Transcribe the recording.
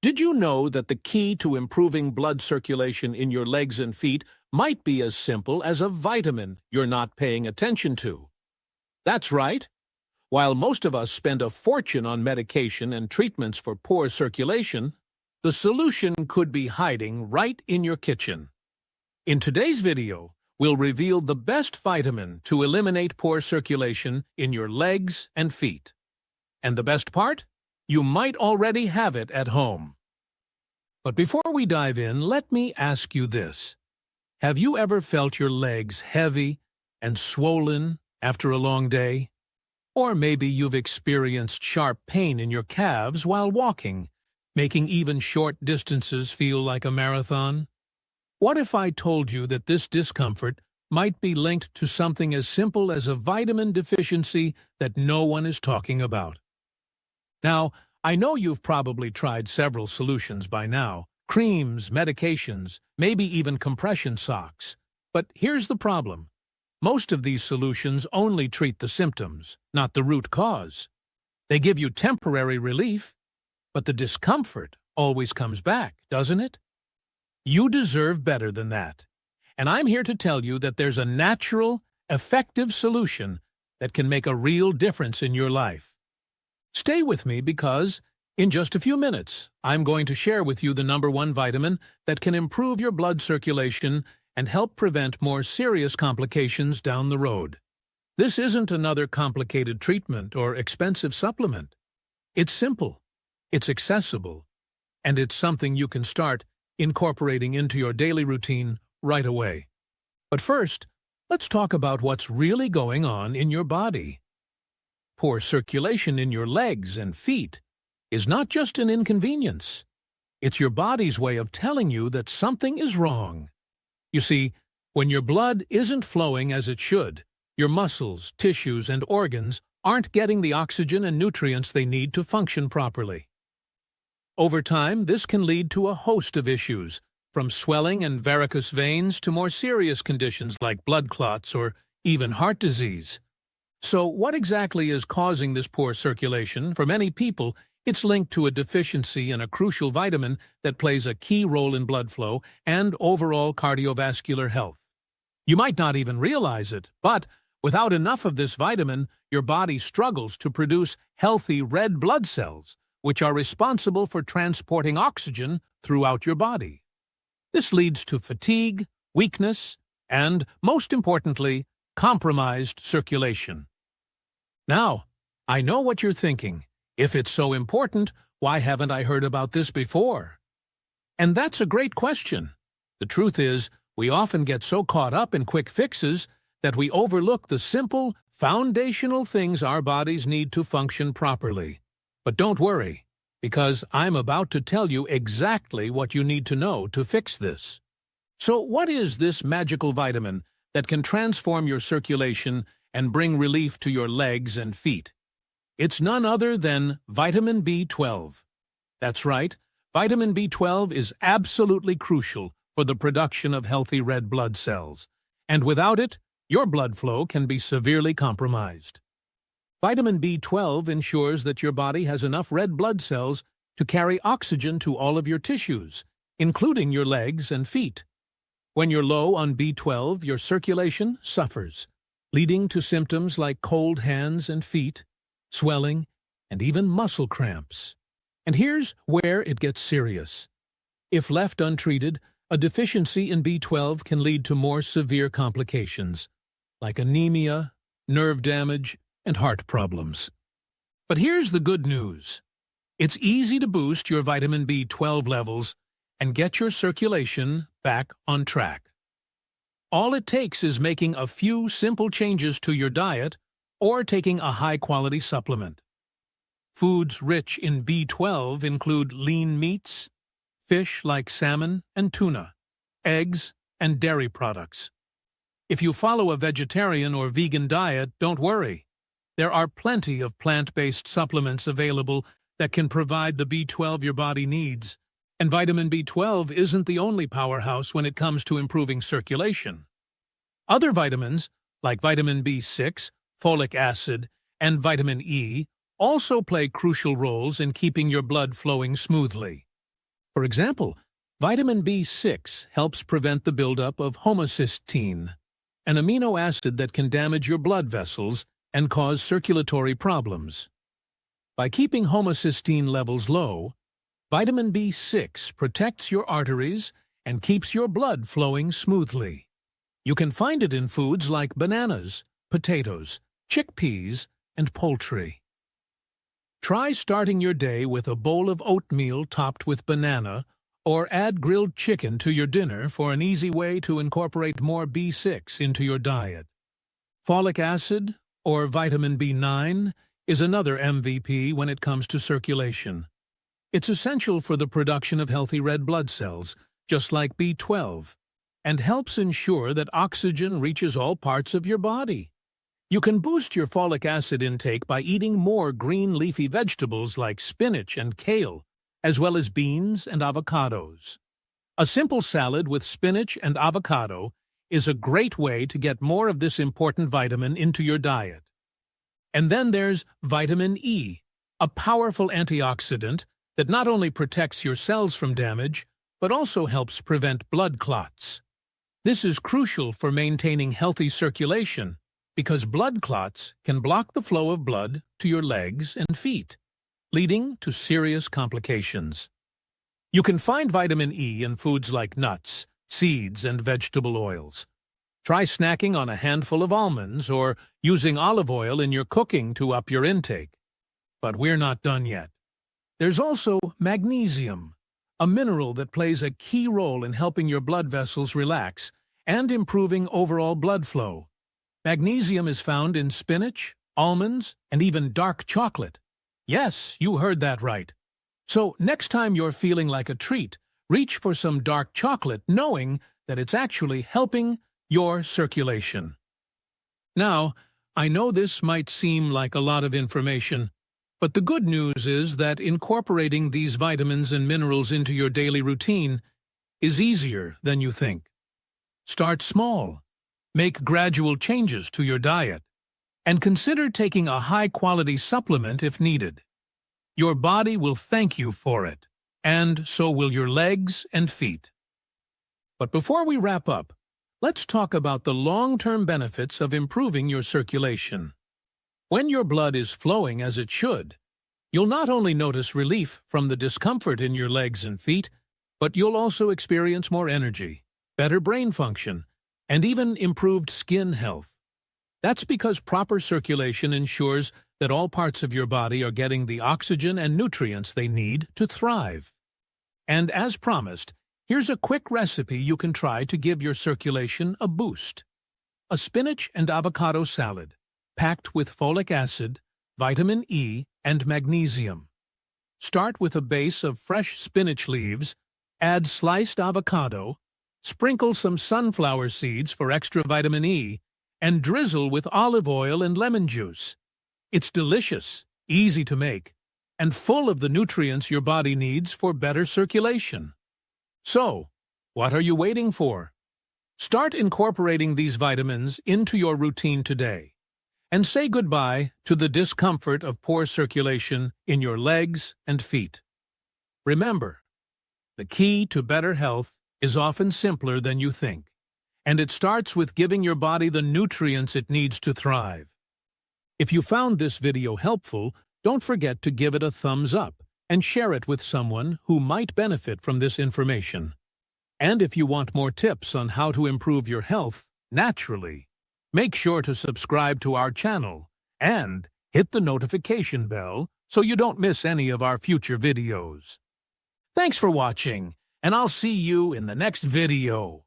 Did you know that the key to improving blood circulation in your legs and feet might be as simple as a vitamin you're not paying attention to? That's right. While most of us spend a fortune on medication and treatments for poor circulation, the solution could be hiding right in your kitchen. In today's video, we'll reveal the best vitamin to eliminate poor circulation in your legs and feet. And the best part? You might already have it at home. But before we dive in, let me ask you this. Have you ever felt your legs heavy and swollen after a long day? Or maybe you've experienced sharp pain in your calves while walking, making even short distances feel like a marathon? What if I told you that this discomfort might be linked to something as simple as a vitamin deficiency that no one is talking about? Now, I know you've probably tried several solutions by now, creams, medications, maybe even compression socks. But here's the problem. Most of these solutions only treat the symptoms, not the root cause. They give you temporary relief, but the discomfort always comes back, doesn't it? You deserve better than that. And I'm here to tell you that there's a natural, effective solution that can make a real difference in your life. Stay with me because, in just a few minutes, I'm going to share with you the #1 vitamin that can improve your blood circulation and help prevent more serious complications down the road. This isn't another complicated treatment or expensive supplement. It's simple, it's accessible, and it's something you can start incorporating into your daily routine right away. But first, let's talk about what's really going on in your body. Poor circulation in your legs and feet is not just an inconvenience. It's your body's way of telling you that something is wrong. You see, when your blood isn't flowing as it should, your muscles, tissues, and organs aren't getting the oxygen and nutrients they need to function properly. Over time, this can lead to a host of issues, from swelling and varicose veins to more serious conditions like blood clots or even heart disease. So what exactly is causing this poor circulation? For many people, it's linked to a deficiency in a crucial vitamin that plays a key role in blood flow and overall cardiovascular health. You might not even realize it, but without enough of this vitamin, your body struggles to produce healthy red blood cells, which are responsible for transporting oxygen throughout your body. This leads to fatigue, weakness, and, most importantly, compromised circulation. Now, I know what you're thinking. If it's so important, why haven't I heard about this before? And that's a great question. The truth is, we often get so caught up in quick fixes that we overlook the simple, foundational things our bodies need to function properly. But don't worry, because I'm about to tell you exactly what you need to know to fix this. So what is this magical vitamin that can transform your circulation and bring relief to your legs and feet? It's none other than vitamin B12. That's right, vitamin B12 is absolutely crucial for the production of healthy red blood cells, and without it, your blood flow can be severely compromised. Vitamin B12 ensures that your body has enough red blood cells to carry oxygen to all of your tissues, including your legs and feet. When you're low on B12, your circulation suffers, leading to symptoms like cold hands and feet, swelling, and even muscle cramps. And here's where it gets serious. If left untreated, a deficiency in B12 can lead to more severe complications, like anemia, nerve damage, and heart problems. But here's the good news. It's easy to boost your vitamin B12 levels and get your circulation back on track. All it takes is making a few simple changes to your diet or taking a high-quality supplement. Foods rich in B12 include lean meats, fish like salmon and tuna, eggs, and dairy products. If you follow a vegetarian or vegan diet, don't worry. There are plenty of plant-based supplements available that can provide the B12 your body needs. And vitamin B12 isn't the only powerhouse when it comes to improving circulation. Other vitamins, like vitamin B6, folic acid, and vitamin E, also play crucial roles in keeping your blood flowing smoothly. For example, vitamin B6 helps prevent the buildup of homocysteine, an amino acid that can damage your blood vessels and cause circulatory problems. By keeping homocysteine levels low, vitamin B6 protects your arteries and keeps your blood flowing smoothly. You can find it in foods like bananas, potatoes, chickpeas, and poultry. Try starting your day with a bowl of oatmeal topped with banana, or add grilled chicken to your dinner for an easy way to incorporate more B6 into your diet. Folic acid, or vitamin B9, is another MVP when it comes to circulation. It's essential for the production of healthy red blood cells, just like B12, and helps ensure that oxygen reaches all parts of your body. You can boost your folic acid intake by eating more green leafy vegetables like spinach and kale, as well as beans and avocados. A simple salad with spinach and avocado is a great way to get more of this important vitamin into your diet. And then there's vitamin E, a powerful antioxidant that not only protects your cells from damage, but also helps prevent blood clots. This is crucial for maintaining healthy circulation, because blood clots can block the flow of blood to your legs and feet, leading to serious complications. You can find vitamin E in foods like nuts, seeds, and vegetable oils. Try snacking on a handful of almonds or using olive oil in your cooking to up your intake. But we're not done yet. There's also magnesium, a mineral that plays a key role in helping your blood vessels relax and improving overall blood flow. Magnesium is found in spinach, almonds, and even dark chocolate. Yes, you heard that right. So next time you're feeling like a treat, reach for some dark chocolate knowing that it's actually helping your circulation. Now, I know this might seem like a lot of information, but the good news is that incorporating these vitamins and minerals into your daily routine is easier than you think. Start small. Make gradual changes to your diet, and consider taking a high-quality supplement if needed. Your body will thank you for it, and so will your legs and feet. But before we wrap up, let's talk about the long-term benefits of improving your circulation. When your blood is flowing as it should, you'll not only notice relief from the discomfort in your legs and feet, but you'll also experience more energy, better brain function, and even improved skin health. That's because proper circulation ensures that all parts of your body are getting the oxygen and nutrients they need to thrive. And as promised, here's a quick recipe you can try to give your circulation a boost. A spinach and avocado salad, packed with folic acid, vitamin E, and magnesium. Start with a base of fresh spinach leaves, add sliced avocado, sprinkle some sunflower seeds for extra vitamin E, and drizzle with olive oil and lemon juice. It's delicious, easy to make, and full of the nutrients your body needs for better circulation. So, what are you waiting for? Start incorporating these vitamins into your routine today, and say goodbye to the discomfort of poor circulation in your legs and feet. Remember, the key to better health is often simpler than you think, and it starts with giving your body the nutrients it needs to thrive. If you found this video helpful, don't forget to give it a thumbs up and share it with someone who might benefit from this information. And if you want more tips on how to improve your health naturally, make sure to subscribe to our channel and hit the notification bell so you don't miss any of our future videos. Thanks for watching, and I'll see you in the next video.